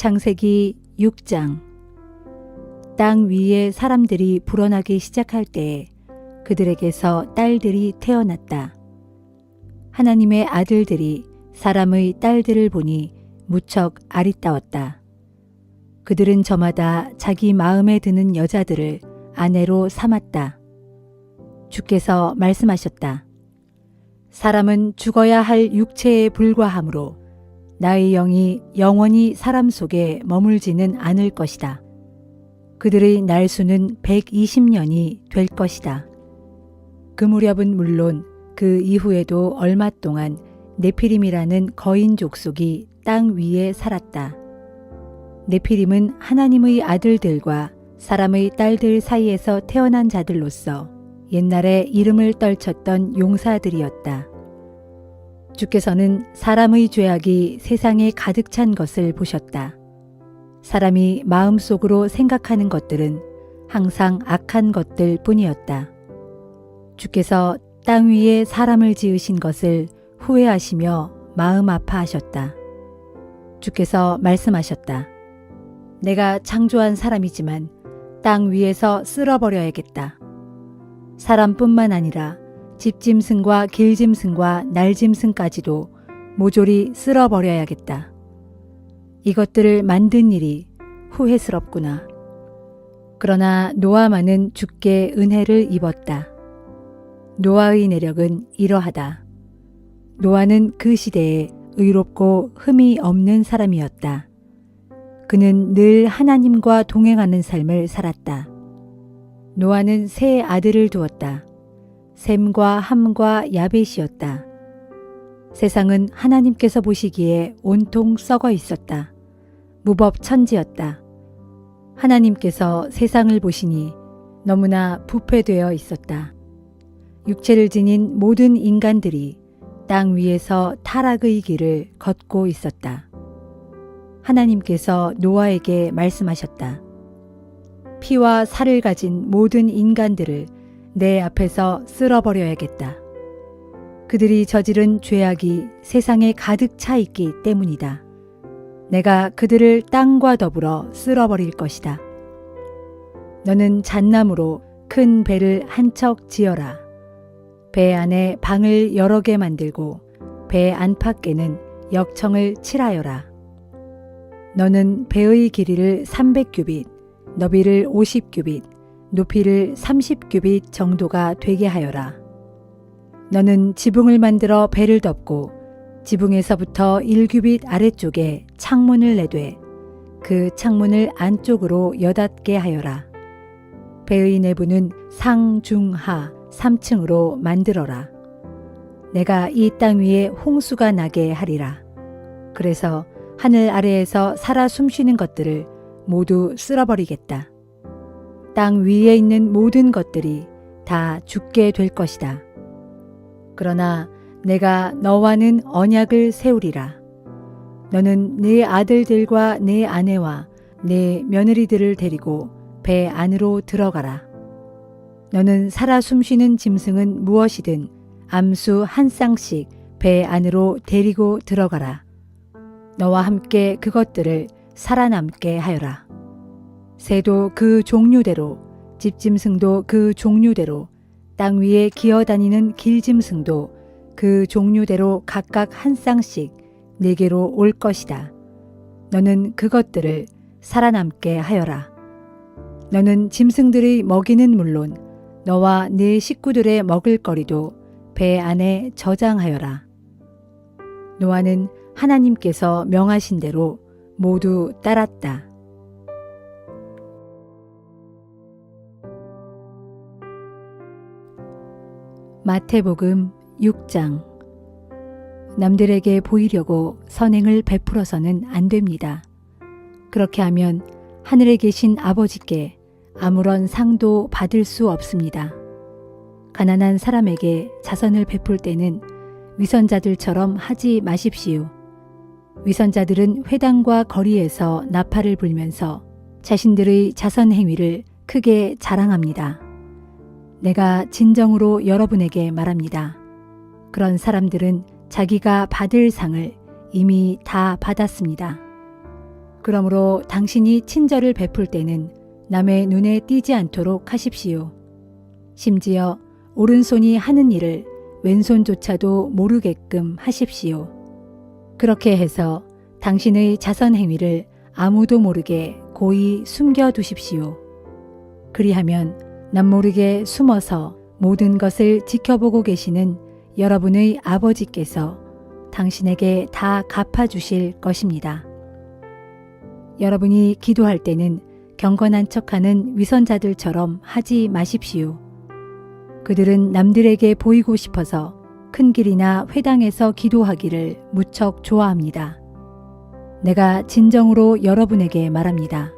창세기 6장. 땅 위에 사람들이 불어나기 시작할 때에 그들에게서 딸들이 태어났다. 하나님의 아들들이 사람의 딸들을 보니 무척 아리따웠다. 그들은 저마다 자기 마음에 드는 여자들을 아내로 삼았다. 주께서 말씀하셨다. 사람은 죽어야 할 육체에 불과하므로 나의 영이 영원히 사람 속에 머물지는 않을 것이다. 그들의 날수는 120년이 될 것이다. 그 무렵은 물론 그 이후에도 얼마 동안 네피림이라는 거인 족속이 땅 위에 살았다. 네피림은 하나님의 아들들과 사람의 딸들 사이에서 태어난 자들로서 옛날에 이름을 떨쳤던 용사들이었다. 주께서는 사람의 죄악이 세상에 가득 찬 것을 보셨다. 사람이 마음속으로 생각하는 것들은 항상 악한 것들 뿐이었다. 주께서 땅 위에 사람을 지으신 것을 후회하시며 마음 아파하셨다. 주께서 말씀하셨다. 내가 창조한 사람이지만 땅 위에서 쓸어버려야겠다. 사람뿐만 아니라 집짐승과 길짐승과 날짐승까지도 모조리 쓸어버려야겠다. 이것들을 만든 일이 후회스럽구나. 그러나 노아만은 주께 은혜를 입었다. 노아의 내력은 이러하다. 노아는 그 시대에 의롭고 흠이 없는 사람이었다. 그는 늘 하나님과 동행하는 삶을 살았다. 노아는 세 아들을 두었다. 셈과 함과 야벳이었다. 세상은 하나님께서 보시기에 온통 썩어 있었다. 무법천지였다. 하나님께서 세상을 보시니 너무나 부패되어 있었다. 육체를 지닌 모든 인간들이 땅 위에서 타락의 길을 걷고 있었다. 하나님께서 노아에게 말씀하셨다. 피와 살을 가진 모든 인간들을 내 앞에서 쓸어버려야겠다. 그들이 저지른 죄악이 세상에 가득 차 있기 때문이다. 내가 그들을 땅과 더불어 쓸어버릴 것이다. 너는 잣나무로 큰 배를 한 척 지어라. 배 안에 방을 여러 개 만들고 배 안팎에는 역청을 칠하여라. 너는 배의 길이를 300규빗, 너비를 50규빗, 높이를 30규빗 정도가 되게 하여라. 너는 지붕을 만들어 배를 덮고 지붕에서부터 1규빗 아래쪽에 창문을 내되 그 창문을 안쪽으로 여닫게 하여라. 배의 내부는 상, 중, 하 3층으로 만들어라. 내가 이 땅 위에 홍수가 나게 하리라. 그래서 하늘 아래에서 살아 숨쉬는 것들을 모두 쓸어버리겠다. 땅 위에 있는 모든 것들이 다 죽게 될 것이다. 그러나 내가 너와는 언약을 세우리라. 너는 네 아들들과 네 아내와 네 며느리들을 데리고 배 안으로 들어가라. 너는 살아 숨쉬는 짐승은 무엇이든 암수 한 쌍씩 배 안으로 데리고 들어가라. 너와 함께 그것들을 살아남게 하여라. 새도 그 종류대로, 집짐승도 그 종류대로, 땅 위에 기어다니는 길짐승도 그 종류대로 각각 한 쌍씩 네게로 올 것이다. 너는 그것들을 살아남게 하여라. 너는 짐승들의 먹이는 물론 너와 네 식구들의 먹을거리도 배 안에 저장하여라. 노아는 하나님께서 명하신 대로 모두 따랐다. 마태복음 6장. 남들에게 보이려고 선행을 베풀어서는 안 됩니다. 그렇게 하면 하늘에 계신 아버지께 아무런 상도 받을 수 없습니다. 가난한 사람에게 자선을 베풀 때는 위선자들처럼 하지 마십시오. 위선자들은 회당과 거리에서 나팔을 불면서 자신들의 자선 행위를 크게 자랑합니다. 내가 진정으로 여러분에게 말합니다. 그런 사람들은 자기가 받을 상을 이미 다 받았습니다. 그러므로 당신이 친절을 베풀 때는 남의 눈에 띄지 않도록 하십시오. 심지어 오른손이 하는 일을 왼손조차도 모르게끔 하십시오. 그렇게 해서 당신의 자선 행위를 아무도 모르게 고이 숨겨두십시오. 그리하면 남모르게 숨어서 모든 것을 지켜보고 계시는 여러분의 아버지께서 당신에게 다 갚아주실 것입니다. 여러분이 기도할 때는 경건한 척하는 위선자들처럼 하지 마십시오. 그들은 남들에게 보이고 싶어서 큰 길이나 회당에서 기도하기를 무척 좋아합니다. 내가 진정으로 여러분에게 말합니다.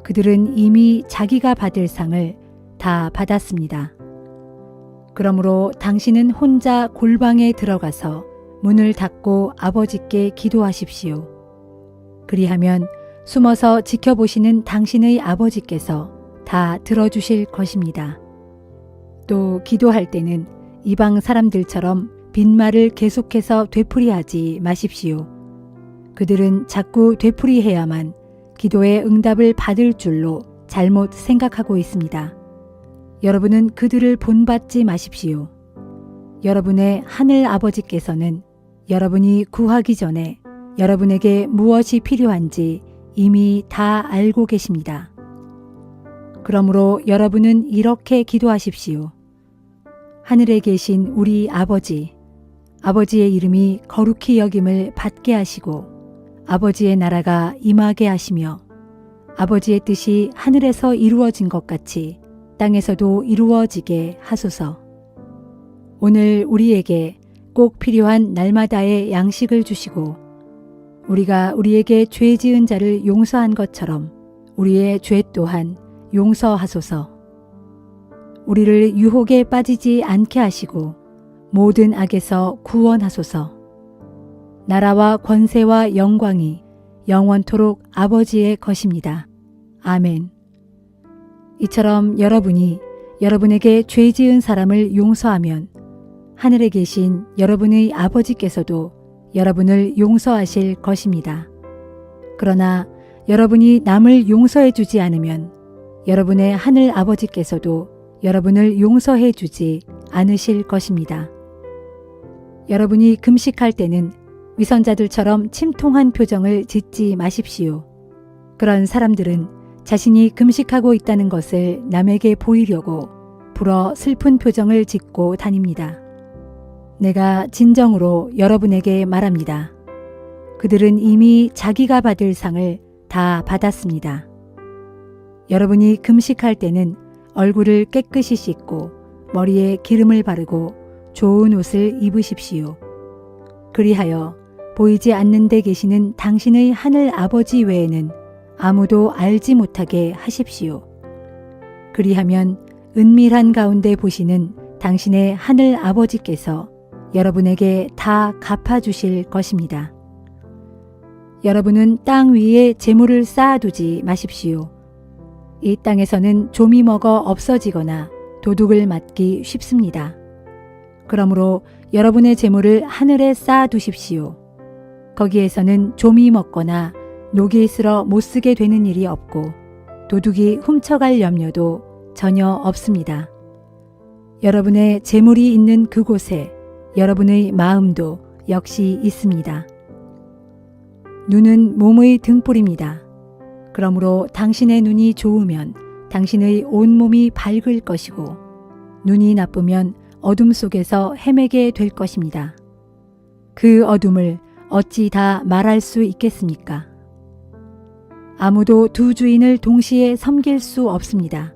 그들은 이미 자기가 받을 상을 다 받았습니다. 그러므로 당신은 혼자 골방에 들어가서 문을 닫고 아버지께 기도하십시오. 그리하면 숨어서 지켜보시는 당신의 아버지께서 다 들어주실 것입니다. 또 기도할 때는 이방 사람들처럼 빈말을 계속해서 되풀이하지 마십시오. 그들은 자꾸 되풀이해야만 기도의 응답을 받을 줄로 잘못 생각하고 있습니다. 여러분은 그들을 본받지 마십시오. 여러분의 하늘 아버지께서는 여러분이 구하기 전에 여러분에게 무엇이 필요한지 이미 다 알고 계십니다. 그러므로 여러분은 이렇게 기도하십시오. 하늘에 계신 우리 아버지, 아버지의 이름이 거룩히 여김을 받게 하시고 아버지의 나라가 임하게 하시며 아버지의 뜻이 하늘에서 이루어진 것 같이 땅에서도 이루어지게 하소서. 오늘 우리에게 꼭 필요한 날마다의 양식을 주시고 우리가 우리에게 죄 지은 자를 용서한 것처럼 우리의 죄 또한 용서하소서. 우리를 유혹에 빠지지 않게 하시고 모든 악에서 구원하소서. 나라와 권세와 영광이 영원토록 아버지의 것입니다. 아멘. 이처럼 여러분이 여러분에게 죄 지은 사람을 용서하면 하늘에 계신 여러분의 아버지께서도 여러분을 용서하실 것입니다. 그러나 여러분이 남을 용서해 주지 않으면 여러분의 하늘 아버지께서도 여러분을 용서해 주지 않으실 것입니다. 여러분이 금식할 때는 위선자들처럼 침통한 표정을 짓지 마십시오. 그런 사람들은 자신이 금식하고 있다는 것을 남에게 보이려고 불어 슬픈 표정을 짓고 다닙니다. 내가 진정으로 여러분에게 말합니다. 그들은 이미 자기가 받을 상을 다 받았습니다. 여러분이 금식할 때는 얼굴을 깨끗이 씻고 머리에 기름을 바르고 좋은 옷을 입으십시오. 그리하여 보이지 않는 데 계시는 당신의 하늘 아버지 외에는 아무도 알지 못하게 하십시오. 그리하면 은밀한 가운데 보시는 당신의 하늘 아버지께서 여러분에게 다 갚아주실 것입니다. 여러분은 땅 위에 재물을 쌓아두지 마십시오. 이 땅에서는 좀이 먹어 없어지거나 도둑을 맞기 쉽습니다. 그러므로 여러분의 재물을 하늘에 쌓아두십시오. 거기에서는 좀이 먹거나 녹이 슬어 못쓰게 되는 일이 없고 도둑이 훔쳐갈 염려도 전혀 없습니다. 여러분의 재물이 있는 그곳에 여러분의 마음도 역시 있습니다. 눈은 몸의 등불입니다. 그러므로 당신의 눈이 좋으면 당신의 온몸이 밝을 것이고 눈이 나쁘면 어둠 속에서 헤매게 될 것입니다. 그 어둠을 어찌 다 말할 수 있겠습니까? 아무도 두 주인을 동시에 섬길 수 없습니다.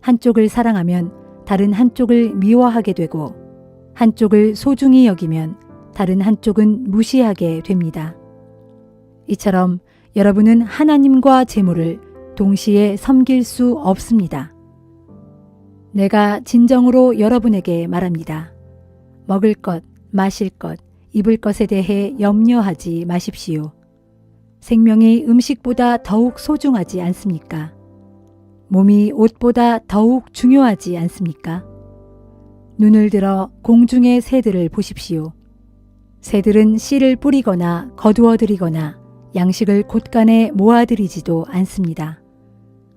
한쪽을 사랑하면 다른 한쪽을 미워하게 되고 한쪽을 소중히 여기면 다른 한쪽은 무시하게 됩니다. 이처럼 여러분은 하나님과 재물을 동시에 섬길 수 없습니다. 내가 진정으로 여러분에게 말합니다. 먹을 것, 마실 것, 입을 것에 대해 염려하지 마십시오. 생명이 음식보다 더욱 소중하지 않습니까? 몸이 옷보다 더욱 중요하지 않습니까? 눈을 들어 공중의 새들을 보십시오. 새들은 씨를 뿌리거나 거두어 들이거나 양식을 곳간에 모아들이지도 않습니다.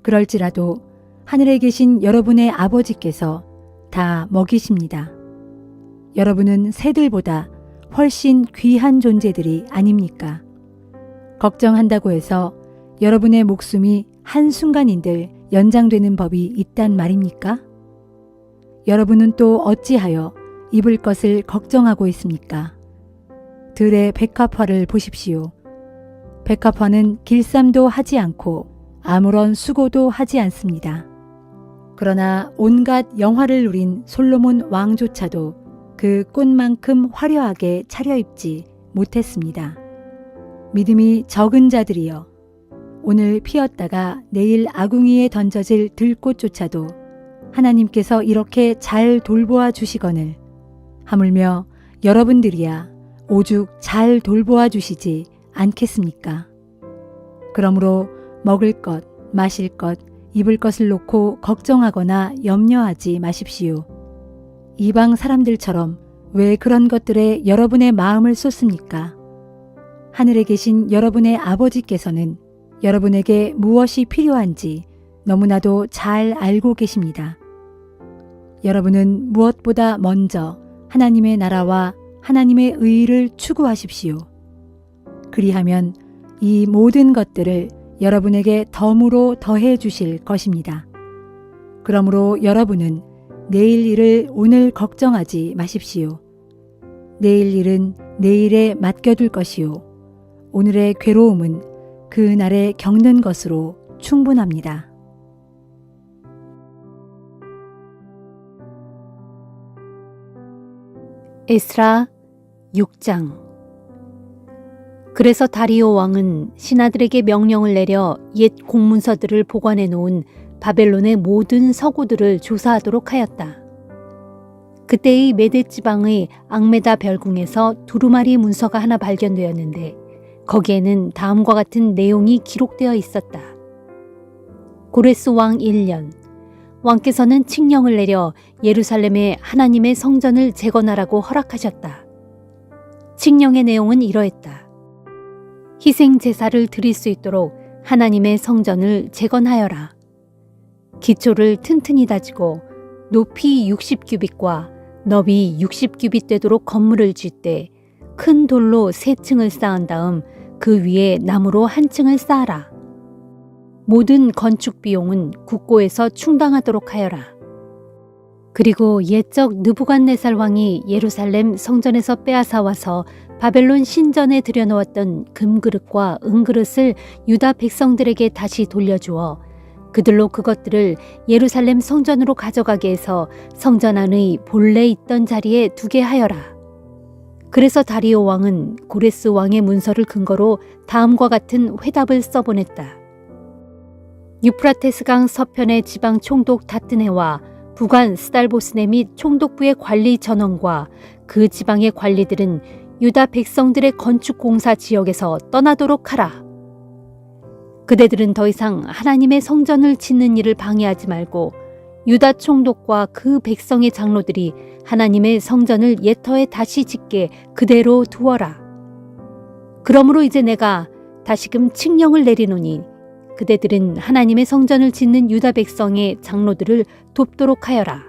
그럴지라도 하늘에 계신 여러분의 아버지께서 다 먹이십니다. 여러분은 새들보다 훨씬 귀한 존재들이 아닙니까? 걱정한다고 해서 여러분의 목숨이 한순간인들 연장되는 법이 있단 말입니까? 여러분은 또 어찌하여 입을 것을 걱정하고 있습니까? 들의 백합화를 보십시오. 백합화는 길쌈도 하지 않고 아무런 수고도 하지 않습니다. 그러나 온갖 영화를 누린 솔로몬 왕조차도 그 꽃만큼 화려하게 차려입지 못했습니다. 믿음이 적은 자들이여, 오늘 피었다가 내일 아궁이에 던져질 들꽃조차도 하나님께서 이렇게 잘 돌보아 주시거늘 하물며 여러분들이야 오죽 잘 돌보아 주시지 않겠습니까? 그러므로 먹을 것, 마실 것, 입을 것을 놓고 걱정하거나 염려하지 마십시오. 이방 사람들처럼 왜 그런 것들에 여러분의 마음을 쏟습니까? 하늘에 계신 여러분의 아버지께서는 여러분에게 무엇이 필요한지 너무나도 잘 알고 계십니다. 여러분은 무엇보다 먼저 하나님의 나라와 하나님의 의를 추구하십시오. 그리하면 이 모든 것들을 여러분에게 덤으로 더해 주실 것입니다. 그러므로 여러분은 내일 일을 오늘 걱정하지 마십시오. 내일 일은 내일에 맡겨둘 것이요. 오늘의 괴로움은 그 날에 겪는 것으로 충분합니다. 에스라 6장. 그래서 다리오 왕은 신하들에게 명령을 내려 옛 공문서들을 보관해 놓은 바벨론의 모든 서구들을 조사하도록 하였다. 그때의 메데 지방의 앙메다 별궁에서 두루마리 문서가 하나 발견되었는데 거기에는 다음과 같은 내용이 기록되어 있었다. 고레스 왕 1년, 왕께서는 칙령을 내려 예루살렘에 하나님의 성전을 재건하라고 허락하셨다. 칙령의 내용은 이러했다. 희생 제사를 드릴 수 있도록 하나님의 성전을 재건하여라. 기초를 튼튼히 다지고 높이 60규빗과 너비 60규빗 되도록 건물을 짓되 큰 돌로 3층을 쌓은 다음 그 위에 나무로 1층을 쌓아라. 모든 건축 비용은 국고에서 충당하도록 하여라. 그리고 옛적 느부갓네살 왕이 예루살렘 성전에서 빼앗아 와서 바벨론 신전에 들여놓았던 금그릇과 은그릇을 유다 백성들에게 다시 돌려주어 그들로 그것들을 예루살렘 성전으로 가져가게 해서 성전 안의 본래 있던 자리에 두게 하여라. 그래서 다리오 왕은 고레스 왕의 문서를 근거로 다음과 같은 회답을 써보냈다. 유프라테스강 서편의 지방 총독 다뜨네와 부관 스달보스네 및 총독부의 관리 전원과 그 지방의 관리들은 유다 백성들의 건축공사 지역에서 떠나도록 하라. 그대들은 더 이상 하나님의 성전을 짓는 일을 방해하지 말고 유다 총독과 그 백성의 장로들이 하나님의 성전을 옛터에 다시 짓게 그대로 두어라. 그러므로 이제 내가 다시금 칙령을 내리노니 그대들은 하나님의 성전을 짓는 유다 백성의 장로들을 돕도록 하여라.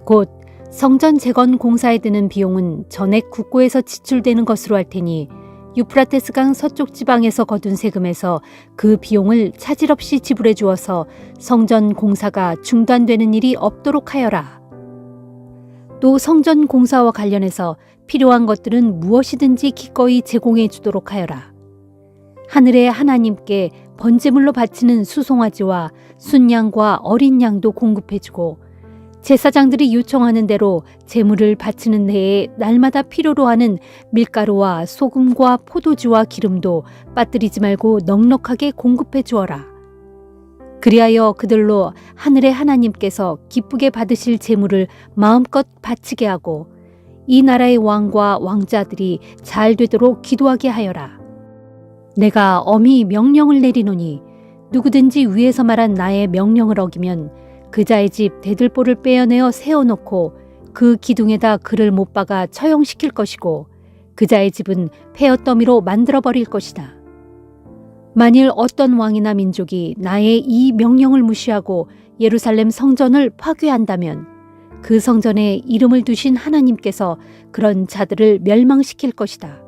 곧 성전 재건 공사에 드는 비용은 전액 국고에서 지출되는 것으로 할 테니 유프라테스강 서쪽 지방에서 거둔 세금에서 그 비용을 차질 없이 지불해 주어서 성전 공사가 중단되는 일이 없도록 하여라. 또 성전 공사와 관련해서 필요한 것들은 무엇이든지 기꺼이 제공해 주도록 하여라. 하늘의 하나님께 번제물로 바치는 수송아지와 순양과 어린 양도 공급해 주고 제사장들이 요청하는 대로 제물을 바치는 해에 날마다 필요로 하는 밀가루와 소금과 포도주와 기름도 빠뜨리지 말고 넉넉하게 공급해 주어라. 그리하여 그들로 하늘의 하나님께서 기쁘게 받으실 제물을 마음껏 바치게 하고 이 나라의 왕과 왕자들이 잘 되도록 기도하게 하여라. 내가 엄히 명령을 내리노니 누구든지 위에서 말한 나의 명령을 어기면 그 자의 집 대들보를 빼어내어 세워놓고 그 기둥에다 그를 못 박아 처형시킬 것이고 그 자의 집은 폐허더미로 만들어버릴 것이다. 만일 어떤 왕이나 민족이 나의 이 명령을 무시하고 예루살렘 성전을 파괴한다면 그 성전에 이름을 두신 하나님께서 그런 자들을 멸망시킬 것이다.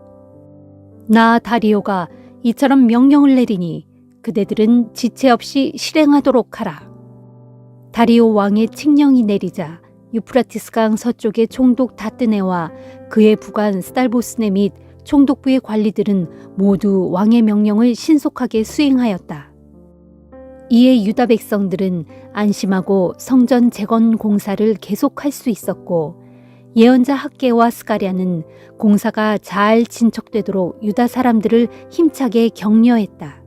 나 다리오가 이처럼 명령을 내리니 그대들은 지체 없이 실행하도록 하라. 다리오 왕의 칙령이 내리자 유프라티스강 서쪽의 총독 다뜨네와 그의 부관 스달보스네 및 총독부의 관리들은 모두 왕의 명령을 신속하게 수행하였다. 이에 유다 백성들은 안심하고 성전 재건 공사를 계속할 수 있었고 예언자 학개와 스가랴는 공사가 잘 진척되도록 유다 사람들을 힘차게 격려했다.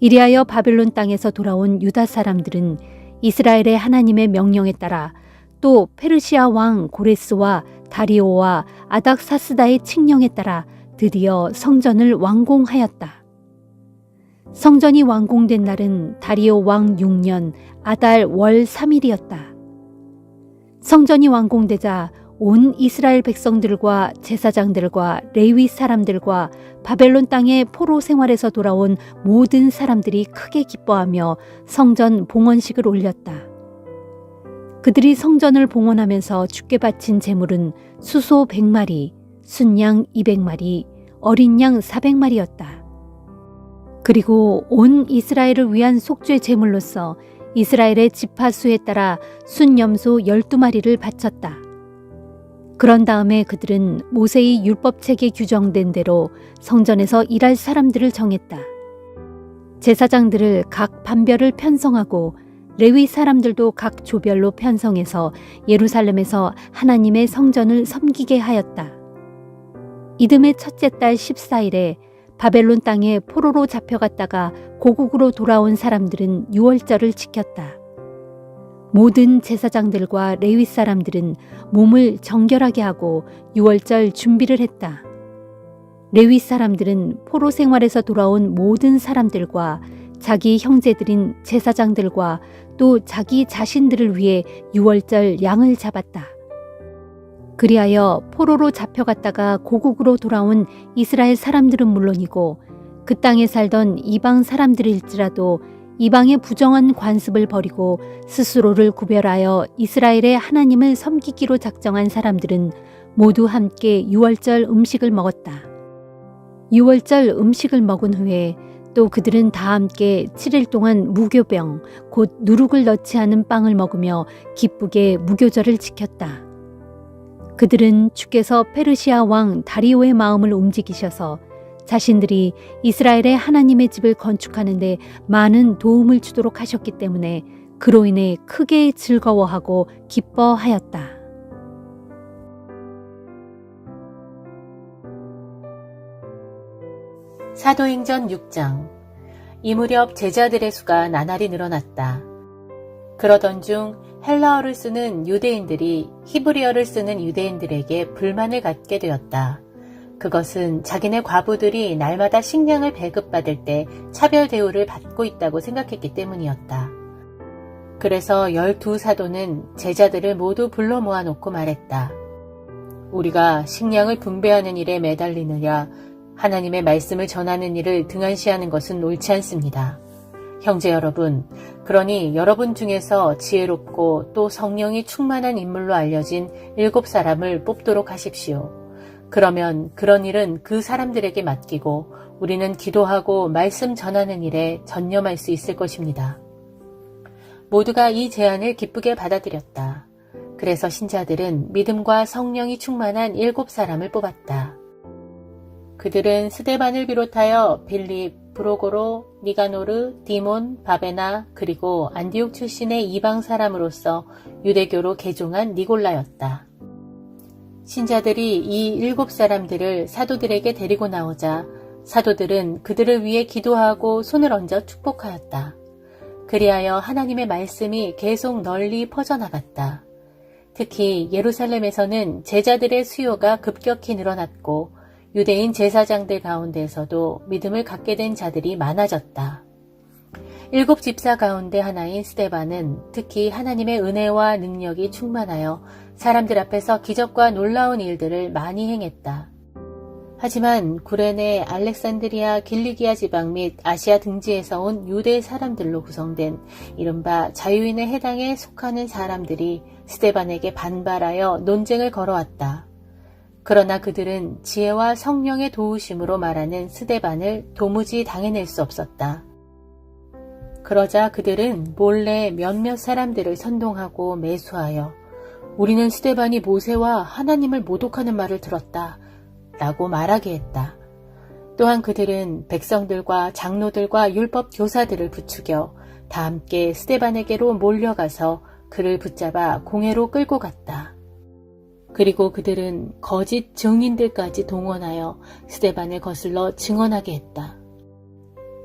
이리하여 바벨론 땅에서 돌아온 유다 사람들은 이스라엘의 하나님의 명령에 따라 또 페르시아 왕 고레스와 다리오와 아닥사스다의 칙령에 따라 드디어 성전을 완공하였다. 성전이 완공된 날은 다리오 왕 6년 아달 월 3일이었다. 성전이 완공되자 온 이스라엘 백성들과 제사장들과 레위 사람들과 바벨론 땅의 포로 생활에서 돌아온 모든 사람들이 크게 기뻐하며 성전 봉헌식을 올렸다. 그들이 성전을 봉헌하면서 주께 바친 제물은 수소 100마리, 순양 200마리, 어린 양 400마리였다. 그리고 온 이스라엘을 위한 속죄 제물로서 이스라엘의 지파수에 따라 순염소 12마리를 바쳤다. 그런 다음에 그들은 모세의 율법책에 규정된 대로 성전에서 일할 사람들을 정했다. 제사장들을 각 반별을 편성하고 레위 사람들도 각 조별로 편성해서 예루살렘에서 하나님의 성전을 섬기게 하였다. 이듬해 첫째 달 14일에 바벨론 땅에 포로로 잡혀갔다가 고국으로 돌아온 사람들은 유월절을 지켰다. 모든 제사장들과 레위 사람들은 몸을 정결하게 하고 유월절 준비를 했다. 레위 사람들은 포로 생활에서 돌아온 모든 사람들과 자기 형제들인 제사장들과 또 자기 자신들을 위해 유월절 양을 잡았다. 그리하여 포로로 잡혀갔다가 고국으로 돌아온 이스라엘 사람들은 물론이고 그 땅에 살던 이방 사람들일지라도 이방의 부정한 관습을 버리고 스스로를 구별하여 이스라엘의 하나님을 섬기기로 작정한 사람들은 모두 함께 유월절 음식을 먹었다. 유월절 음식을 먹은 후에 또 그들은 다 함께 7일 동안 무교병, 곧 누룩을 넣지 않은 빵을 먹으며 기쁘게 무교절을 지켰다. 그들은 주께서 페르시아 왕 다리오의 마음을 움직이셔서 자신들이 이스라엘의 하나님의 집을 건축하는 데 많은 도움을 주도록 하셨기 때문에 그로 인해 크게 즐거워하고 기뻐하였다. 사도행전 6장. 이 무렵 제자들의 수가 나날이 늘어났다. 그러던 중 헬라어를 쓰는 유대인들이 히브리어를 쓰는 유대인들에게 불만을 갖게 되었다. 그것은 자기네 과부들이 날마다 식량을 배급받을 때 차별 대우를 받고 있다고 생각했기 때문이었다. 그래서 12사도는 제자들을 모두 불러 모아놓고 말했다. 우리가 식량을 분배하는 일에 매달리느냐 하나님의 말씀을 전하는 일을 등한시하는 것은 옳지 않습니다. 형제 여러분, 그러니 여러분 중에서 지혜롭고 또 성령이 충만한 인물로 알려진 7사람을 뽑도록 하십시오. 그러면 그런 일은 그 사람들에게 맡기고 우리는 기도하고 말씀 전하는 일에 전념할 수 있을 것입니다. 모두가 이 제안을 기쁘게 받아들였다. 그래서 신자들은 믿음과 성령이 충만한 7사람을 뽑았다. 그들은 스데반을 비롯하여 빌립, 브로고로, 니가노르, 디몬, 바베나 그리고 안디옥 출신의 이방 사람으로서 유대교로 개종한 니골라였다. 신자들이 이 7사람들을 사도들에게 데리고 나오자 사도들은 그들을 위해 기도하고 손을 얹어 축복하였다. 그리하여 하나님의 말씀이 계속 널리 퍼져나갔다. 특히 예루살렘에서는 제자들의 수요가 급격히 늘어났고 유대인 제사장들 가운데에서도 믿음을 갖게 된 자들이 많아졌다. 7 집사 가운데 하나인 스데반은 특히 하나님의 은혜와 능력이 충만하여 사람들 앞에서 기적과 놀라운 일들을 많이 행했다. 하지만 구레네, 알렉산드리아, 길리기아 지방 및 아시아 등지에서 온 유대 사람들로 구성된 이른바 자유인의 해당에 속하는 사람들이 스데반에게 반발하여 논쟁을 걸어왔다. 그러나 그들은 지혜와 성령의 도우심으로 말하는 스데반을 도무지 당해낼 수 없었다. 그러자 그들은 몰래 몇몇 사람들을 선동하고 매수하여 우리는 스데반이 모세와 하나님을 모독하는 말을 들었다 라고 말하게 했다. 또한 그들은 백성들과 장로들과 율법 교사들을 부추겨 다 함께 스데반에게로 몰려가서 그를 붙잡아 공회로 끌고 갔다. 그리고 그들은 거짓 증인들까지 동원하여 스데반을 거슬러 증언하게 했다.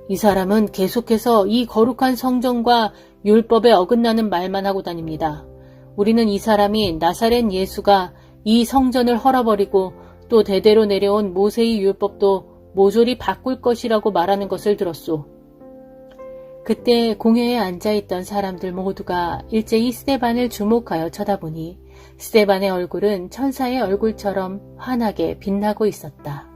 이 사람은 계속해서 이 거룩한 성전과 율법에 어긋나는 말만 하고 다닙니다. 우리는 이 사람이 나사렛 예수가 이 성전을 헐어버리고 또 대대로 내려온 모세의 율법도 모조리 바꿀 것이라고 말하는 것을 들었소. 그때 공회에 앉아있던 사람들 모두가 일제히 스데반을 주목하여 쳐다보니 스데반의 얼굴은 천사의 얼굴처럼 환하게 빛나고 있었다.